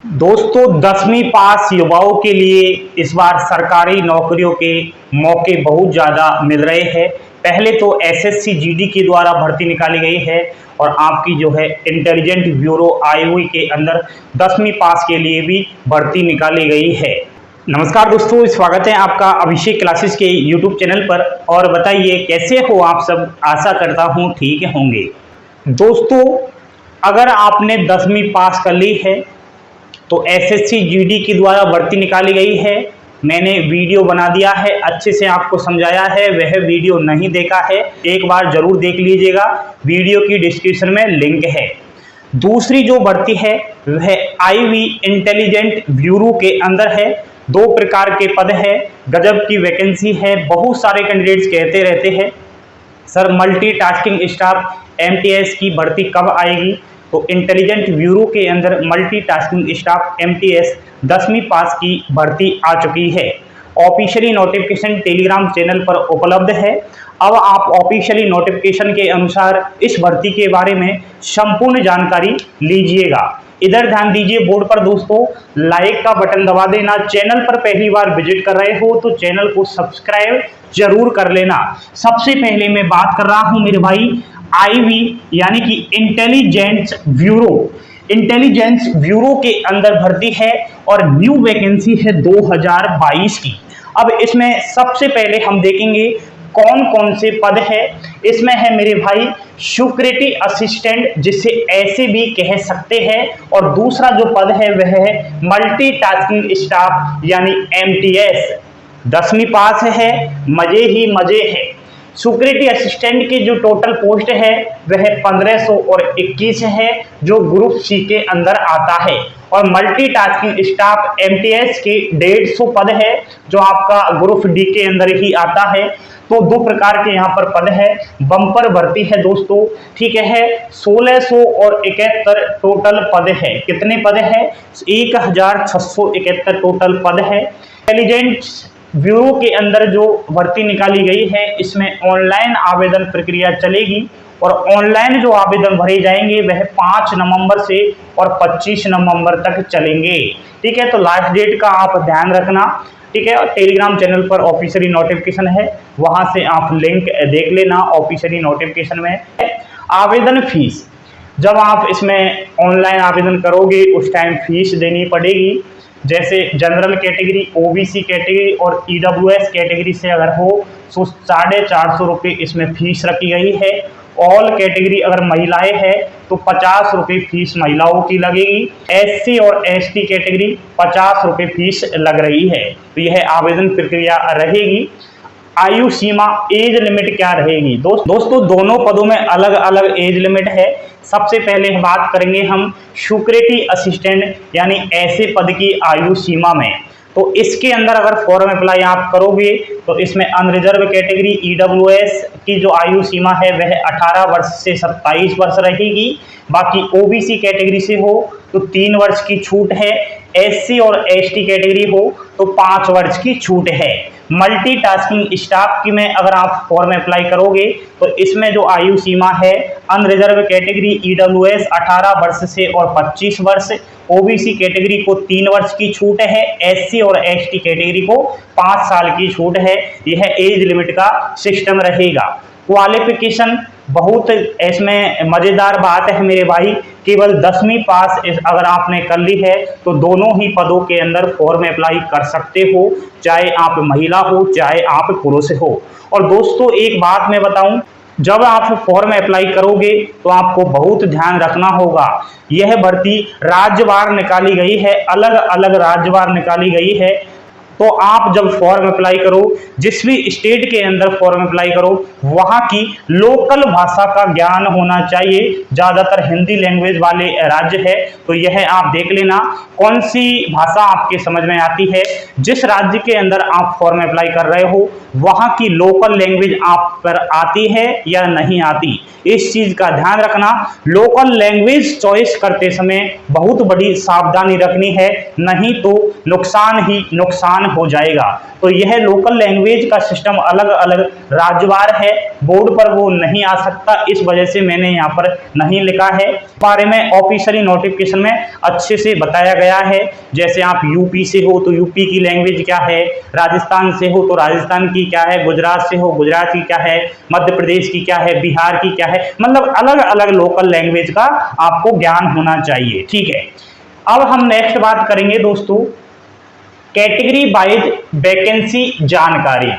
दोस्तों 10वीं पास युवाओं के लिए इस बार सरकारी नौकरियों के मौके बहुत ज़्यादा मिल रहे हैं। पहले तो एसएससी जीडी के द्वारा भर्ती निकाली गई है और आपकी जो है इंटेलिजेंट ब्यूरो आईओ के अंदर 10वीं पास के लिए भी भर्ती निकाली गई है। नमस्कार दोस्तों, स्वागत है आपका अभिषेक क्लासेस के यूट्यूब चैनल पर। और बताइए कैसे हो आप सब, आशा करता हूँ ठीक होंगे। दोस्तों अगर आपने 10वीं पास कर ली है तो एसएससी जीडी के द्वारा भर्ती निकाली गई है। मैंने वीडियो बना दिया है, अच्छे से आपको समझाया है। वह वीडियो नहीं देखा है एक बार जरूर देख लीजिएगा, वीडियो की डिस्क्रिप्शन में लिंक है। दूसरी जो भर्ती है वह आईवी इंटेलिजेंट ब्यूरो के अंदर है। 2 प्रकार के पद है, गजब की वैकेंसी है। बहुत सारे कैंडिडेट्स कहते रहते हैं सर मल्टीटास्किंग स्टाफ एमटीएस की भर्ती कब आएगी, तो इंटेलिजेंट ब्यूरो के अंदर मल्टीटास्किंग स्टाफ एमटीएस 10वीं पास की भर्ती आ चुकी है। ऑफिशियली नोटिफिकेशन टेलीग्राम चैनल पर उपलब्ध है। अब आप ऑफिशियली नोटिफिकेशन के अनुसार इस भर्ती के बारे में संपूर्ण जानकारी लीजिएगा। इधर ध्यान दीजिए बोर्ड पर दोस्तों, लाइक का बटन दबा देना। चैनल पर पहली बार विजिट कर रहे हो तो चैनल को सब्सक्राइब जरूर कर लेना। सबसे पहले मैं बात कर रहा हूं मेरे भाई आईवी यानी कि इंटेलिजेंस ब्यूरो। इंटेलिजेंस ब्यूरो के अंदर भर्ती है और न्यू वैकेंसी है 2022 की। अब इसमें सबसे पहले हम देखेंगे कौन कौन से पद है। इसमें है मेरे भाई सिक्योरिटी असिस्टेंट, जिसे ऐसे भी कह सकते हैं, और दूसरा जो पद है वह है मल्टीटास्किंग स्टाफ यानी एमटीएस। 10वीं पास है, मजे ही मजे है। सिक्योरिटी असिस्टेंट की जो टोटल पोस्ट है वह 1521 है, जो ग्रुप सी के अंदर आता है। और मल्टीटास्किंग स्टाफ एमटीएस के 150 पद है, जो आपका ग्रुप डी के अंदर ही आता है। तो 2 प्रकार के यहाँ पर पद है, बम्पर भर्ती है दोस्तों, ठीक है। 1671 टोटल पद है। कितने पद है? 1671 टोटल पद है। इंटेलिजेंट ब्यूरो के अंदर जो भर्ती निकाली गई है इसमें ऑनलाइन आवेदन प्रक्रिया चलेगी और ऑनलाइन जो आवेदन भरे जाएंगे वह 5 नवंबर से और 25 नवंबर तक चलेंगे, ठीक है। तो लास्ट डेट का आप ध्यान रखना, ठीक है। और टेलीग्राम चैनल पर ऑफिशियली नोटिफिकेशन है, वहां से आप लिंक देख लेना। ऑफिशियली नोटिफिकेशन में आवेदन फीस, जब आप इसमें ऑनलाइन आवेदन करोगे उस टाइम फीस देनी पड़ेगी। जैसे जनरल कैटेगरी, ओबीसी कैटेगरी और ईडब्ल्यूएस कैटेगरी से अगर हो तो 450 रुपये इसमें फीस रखी गई है। ऑल कैटेगरी अगर महिलाएं हैं तो 50 रुपये फीस महिलाओं की लगेगी। एससी और एसटी कैटेगरी 50 रुपये फीस लग रही है। तो यह आवेदन प्रक्रिया रहेगी। आयु सीमा, एज लिमिट क्या रहेगी? दोस्तों दोनों पदों में अलग अलग एज लिमिट है। सबसे पहले बात करेंगे हम सिक्योरिटी असिस्टेंट यानी ऐसे पद की आयु सीमा में। तो इसके अंदर अगर फॉर्म अप्लाई आप करोगे तो इसमें अनरिजर्व कैटेगरी ईडब्ल्यूएस की जो आयु सीमा है वह 18 वर्ष से 27 वर्ष रहेगी। बाकी ओबीसी कैटेगरी से हो तो 3 वर्ष की छूट है। एससी और एसटी कैटेगरी हो तो 5 वर्ष की छूट है। मल्टीटास्किंग स्टाफ की में अगर आप फॉर्म अप्लाई करोगे तो इसमें जो आयु सीमा है अनरिजर्व कैटेगरी ईडब्ल्यूएस 18 वर्ष से और 25 वर्ष, ओबीसी कैटेगरी को 3 वर्ष की छूट है, एससी और एसटी कैटेगरी को 5 साल की छूट है। यह एज लिमिट का सिस्टम रहेगा। क्वालिफिकेशन बहुत इसमें मजेदार बात है मेरे भाई, केवल 10वीं पास अगर आपने कर ली है तो दोनों ही पदों के अंदर फॉर्म अप्लाई कर सकते हो, चाहे आप महिला हो चाहे आप पुरुष हो। और दोस्तों एक बात मैं बताऊं, जब आप फॉर्म अप्लाई करोगे तो आपको बहुत ध्यान रखना होगा। यह भर्ती राज्यवार निकाली गई है, अलग अलग राज्यवार निकाली गई है। तो आप जब फॉर्म अप्लाई करो, जिस भी स्टेट के अंदर फॉर्म अप्लाई करो, वहाँ की लोकल भाषा का ज्ञान होना चाहिए। ज़्यादातर हिंदी लैंग्वेज वाले राज्य है, तो यह आप देख लेना कौन सी भाषा आपके समझ में आती है। जिस राज्य के अंदर आप फॉर्म अप्लाई कर रहे हो वहाँ की लोकल लैंग्वेज आप पर आती है या नहीं आती, इस चीज का ध्यान रखना। लोकल लैंग्वेज चॉइस करते समय बहुत बड़ी सावधानी रखनी है, नहीं तो नुकसान ही नुकसान हो जाएगा। तो यह लोकल लैंग्वेज का सिस्टम अलग अलग राज्यवार है, बोर्ड पर वो नहीं आ सकता, इस वजह से मैंने यहाँ पर नहीं लिखा है। बारे में ऑफिशियली नोटिफिकेशन में अच्छे से बताया गया है। जैसे आप यूपी से हो तो यूपी की लैंग्वेज क्या है, राजस्थान से हो तो राजस्थान की क्या है, गुजरात से हो गुजरात की क्या है, मध्य प्रदेश की क्या है, बिहार की क्या है, मतलब अलग अलग लोकल लैंग्वेज का आपको ज्ञान होना चाहिए। ठीक है, अब हम नेक्स्ट बात करेंगे दोस्तों कैटेगरी वाइज वैकेंसी जानकारी।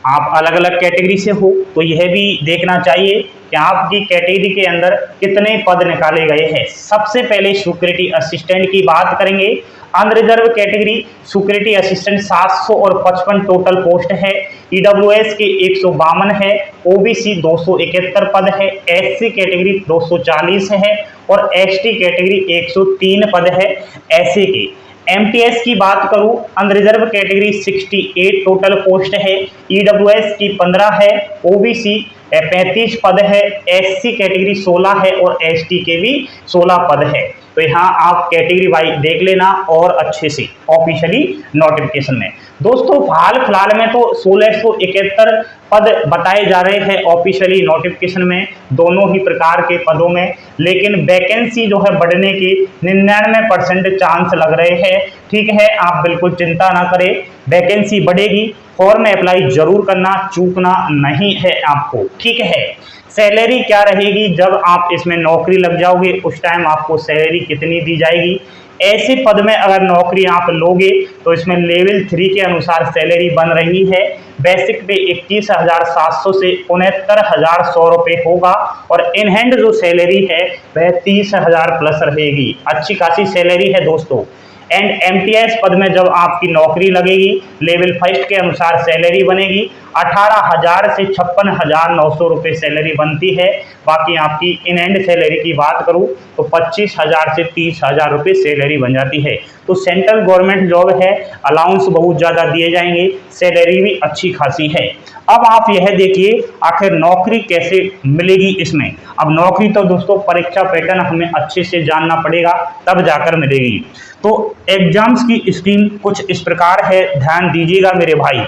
आप अलग अलग कैटेगरी से हो तो यह भी देखना चाहिए कि आपकी कैटेगरी के अंदर कितने पद निकाले गए हैं। सबसे पहले सिक्योरिटी असिस्टेंट की बात करेंगे। Unreserved category security assistant 755 total post है, ईडब्ल्यूएस के 152 है, ओबीसी 271 पद है, एससी कैटेगरी 240 है और एसटी कैटेगरी 103 पद है। ऐसे के एमटीएस की बात करूं, अनरिजर्व कैटेगरी 68 टोटल पोस्ट है, ईडब्ल्यूएस की 15 है, ओबीसी 35 पद है, एससी कैटेगरी 16 है और एसटी के भी 16 पद है। तो यहाँ आप कैटेगरी वाइज देख लेना और अच्छे से ऑफिशियली नोटिफिकेशन में। दोस्तों हाल फिलहाल में तो 1671 पद बताए जा रहे हैं ऑफिशियली नोटिफिकेशन में, दोनों ही प्रकार के पदों में, लेकिन वैकेंसी जो है बढ़ने की 99% चांस लग रहे हैं। ठीक है, आप बिल्कुल चिंता ना करें, वैकेंसी बढ़ेगी, फॉर्म में अप्लाई जरूर करना, चूकना नहीं है आपको। ठीक है, सैलरी क्या रहेगी जब आप इसमें नौकरी लग जाओगे, उस टाइम आपको सैलरी कितनी दी जाएगी। ऐसे पद में अगर नौकरी आप लोगे तो इसमें लेवल 3 के अनुसार सैलरी बन रही है। बेसिक पे 21,700 से 69,100 रुपये होगा और इन हैंड जो सैलरी है वह 30,000 प्लस रहेगी। अच्छी खासी सैलरी है दोस्तों। एंड एमटीएस पद में जब आपकी नौकरी लगेगी, लेवल 1 के अनुसार सैलरी बनेगी, 18,000 से 56,900 रुपये सैलरी बनती है। बाकी आपकी इन एंड सैलरी की बात करूं तो 25,000 से 30,000 रुपये सैलरी बन जाती है। तो सेंट्रल गवर्नमेंट जॉब है, अलाउंस बहुत ज़्यादा दिए जाएंगे, सैलरी भी अच्छी खासी है। अब आप यह देखिए आखिर नौकरी कैसे मिलेगी इसमें। अब नौकरी तो दोस्तों परीक्षा पैटर्न हमें अच्छे से जानना पड़ेगा, तब जाकर मिलेगी। तो एग्जाम्स की स्कीम कुछ इस प्रकार है, ध्यान दीजिएगा मेरे भाई,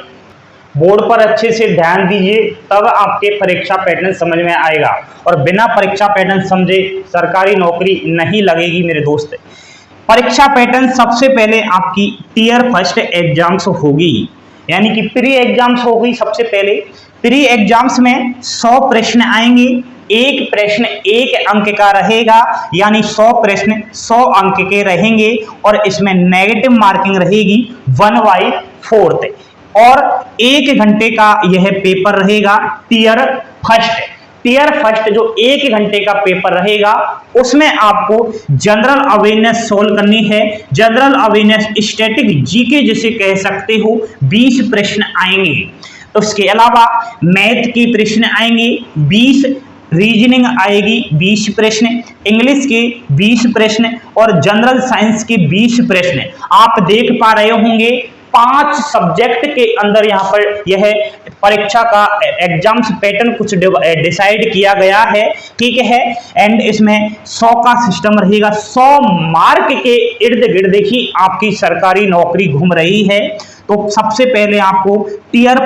बोर्ड पर अच्छे से ध्यान दीजिए, तब आपके परीक्षा पैटर्न समझ में आएगा। और बिना परीक्षा पैटर्न समझे सरकारी नौकरी नहीं लगेगी मेरे दोस्त। परीक्षा पैटर्न सबसे पहले आपकी टियर 1 एग्जाम्स होगी, यानी कि प्री एग्जाम्स होगी। सबसे पहले प्री एग्जाम्स में 100 प्रश्न आएंगे, एक प्रश्न 1 अंक का रहेगा, यानी 100 प्रश्न 100 अंक के रहेंगे और इसमें नेगेटिव मार्किंग रहेगी 1/4 और 1 घंटे का यह पेपर रहेगा टियर 1। टियर 1 जो 1 घंटे का पेपर रहेगा उसमें आपको जनरल अवेयरनेस सोल्व करनी है। जनरल अवेयरनेस स्टैटिक जीके जिसे कह सकते हो, 20 प्रश्न आएंगे। तो उसके अलावा मैथ के प्रश्न आएंगे 20, रीजनिंग आएगी 20 प्रश्न, इंग्लिश के 20 प्रश्न और जनरल साइंस के 20 प्रश्न। आप देख पा रहे होंगे 5 सब्जेक्ट के अंदर यहाँ पर यह परीक्षा का एग्जाम्स पैटर्न कुछ डिसाइड किया गया है। ठीक है, एंड इसमें 100 का सिस्टम रहेगा। 100 मार्क के इर्द गिर्द देखिए आपकी सरकारी नौकरी घूम रही है। तो सबसे पहले आपको टियर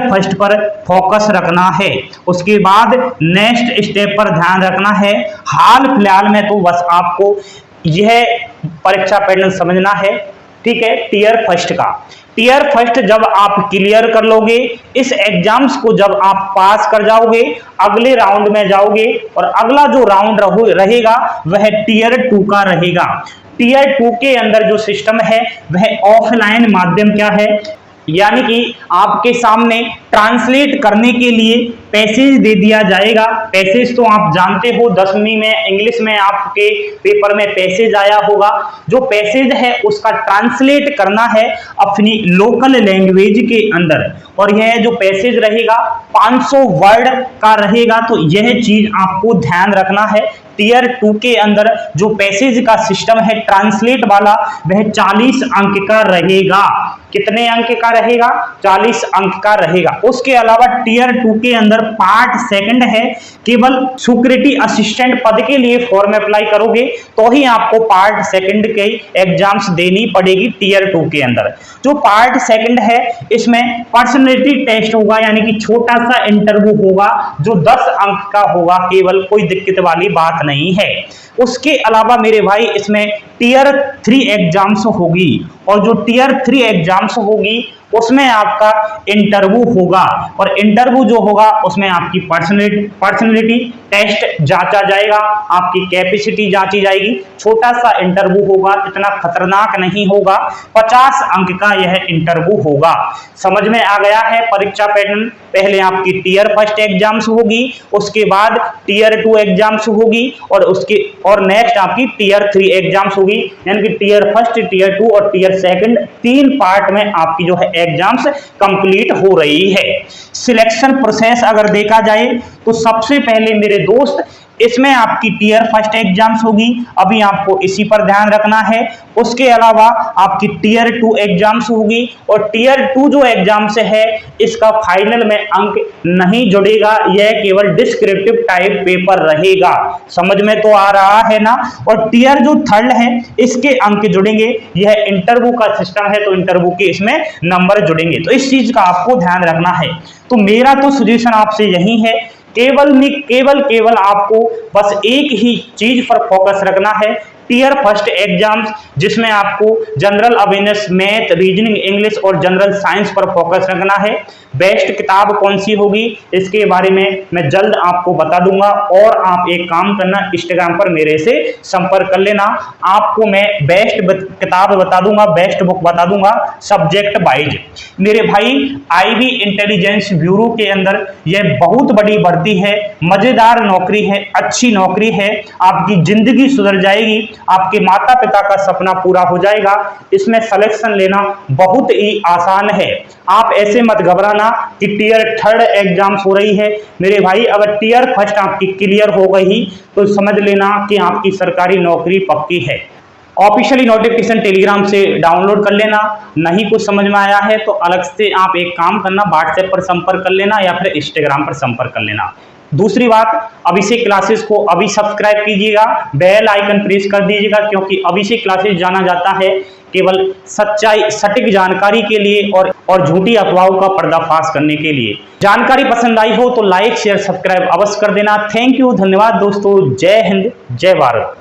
1 पर फोकस रखना है, उसके बाद नेक्स्ट स्टेप पर ध्यान रखना है। हाल फिलहाल में तो बस आपको यह परीक्षा पैटर्न समझना है। ठीक है, टियर 1 का टियर 1 जब आप क्लियर कर लोगे, इस एग्जाम्स को जब आप पास कर जाओगे, अगले राउंड में जाओगे और अगला जो राउंड रहेगा वह टियर 2 का रहेगा। टियर 2 के अंदर जो सिस्टम है वह ऑफलाइन माध्यम क्या है, यानी कि आपके सामने ट्रांसलेट करने के लिए पैसेज दे दिया जाएगा। पैसेज तो आप जानते हो, 10वीं में इंग्लिश में आपके पेपर में पैसेज आया होगा। जो पैसेज है उसका ट्रांसलेट करना है अपनी लोकल लैंग्वेज के अंदर, और यह जो पैसेज रहेगा 500 वर्ड का रहेगा। तो यह चीज आपको ध्यान रखना है। टियर 2 के अंदर जो पैसेज का सिस्टम है ट्रांसलेट वाला, वह 40 अंक का रहेगा। कितने अंक का रहेगा? 40 अंक का रहेगा। उसके अलावा टीयर 2 के अंदर पार्ट सेकंड है, केवल सिक्योरिटी असिस्टेंट पद के लिए फॉर्म अप्लाई करोगे तो ही आपको पार्ट सेकंड के एग्जाम्स देनी पड़ेगी टीयर 2 के अंदर। जो पार्ट सेकंड है इसमें पर्सनैलिटी टेस्ट होगा, यानी कि छोटा सा इंटरव्यू होगा जो 10 अंक का होगा, केवल कोई दिक्कत वाली बात नहीं है। उसके अलावा मेरे भाई इसमें टीयर 3 एग्जाम्स होगी, और जो टीयर 3 एग्जाम्स होगी उसमें आपका इंटरव्यू होगा, और इंटरव्यू जो होगा उसमें आपकी पर्सनैलिटी टेस्ट जांचा जाएगा, आपकी कैपेसिटी जांची जाएगी। छोटा सा इंटरव्यू होगा, इतना खतरनाक नहीं होगा। 50 अंक का यह इंटरव्यू होगा। समझ में आ गया है परीक्षा पैटर्न? पहले आपकी टीयर फर्स्ट एग्जाम्स होगी, उसके बाद टीयर 2 एग्जाम्स होगी, और नेक्स्ट आपकी टीयर 3 एग्जाम्स होगी, यानी कि टीयर फर्स्ट, टीयर 2 और टीयर सेकंड 3 पार्ट में आपकी जो है एग्जाम्स कंप्लीट हो रही है। सिलेक्शन प्रोसेस अगर देखा जाए तो सबसे पहले मेरे दोस्त इसमें आपकी टीयर फर्स्ट एग्जाम्स होगी, अभी आपको इसी पर ध्यान रखना है। उसके अलावा आपकी टीयर 2 एग्जाम्स होगी, और टीयर 2 जो एग्जाम्स है इसका फाइनल में अंक नहीं जुड़ेगा, यह केवल डिस्क्रिप्टिव टाइप पेपर रहेगा। समझ में तो आ रहा है ना? और टीयर जो थर्ड है इसके अंक जुड़ेंगे, यह इंटरव्यू का सिस्टम है तो इंटरव्यू के इसमें नंबर जुड़ेंगे, तो इस चीज का आपको ध्यान रखना है। तो मेरा तो सजेशन आपसे यही है, केवल आपको बस एक ही चीज पर फोकस रखना है, टीयर फर्स्ट एग्जाम्स, जिसमें आपको general awareness, math, reasoning, English और जनरल साइंस पर फोकस रखना है। बेस्ट किताब कौन सी होगी इसके बारे में मैं जल्द आपको बता दूंगा, और आप एक काम करना, इंस्टाग्राम पर मेरे से संपर्क कर लेना, आपको मैं बेस्ट किताब बता दूंगा, बेस्ट बुक बता दूंगा सब्जेक्ट वाइज। मेरे भाई आईबी इंटेलिजेंस ब्यूरो के अंदर यह बहुत बड़ी भर्ती है, मजेदार नौकरी है, अच्छी नौकरी है, आपकी जिंदगी सुधर जाएगी, आपके माता पिता का सपना पूरा हो जाएगा। इसमें सिलेक्शन लेना बहुत ही आसान है। आप ऐसे मत घबराना कि टीयर थर्ड एग्जाम्स हो रही है। मेरे भाई अगर टीयर फर्स्ट आपकी क्लियर हो गई तो समझ लेना कि आपकी सरकारी नौकरी पक्की है। ऑफिशियली नोटिफिकेशन टेलीग्राम से डाउनलोड कर लेना। नहीं कुछ समझ में आया है तो अलग से आप एक काम करना, व्हाट्सएप पर संपर्क कर लेना या फिर इंस्टाग्राम पर संपर्क कर लेना। दूसरी बात, अभिषेक क्लासेस को अभी सब्सक्राइब कीजिएगा, बेल आइकन प्रेस कर दीजिएगा, क्योंकि अभिषेक क्लासेस जाना जाता है केवल सच्चाई, सटीक जानकारी के लिए और झूठी अफवाहों का पर्दाफाश करने के लिए। जानकारी पसंद आई हो तो लाइक, शेयर, सब्सक्राइब अवश्य कर देना। थैंक यू, धन्यवाद दोस्तों। जय हिंद, जय भारत।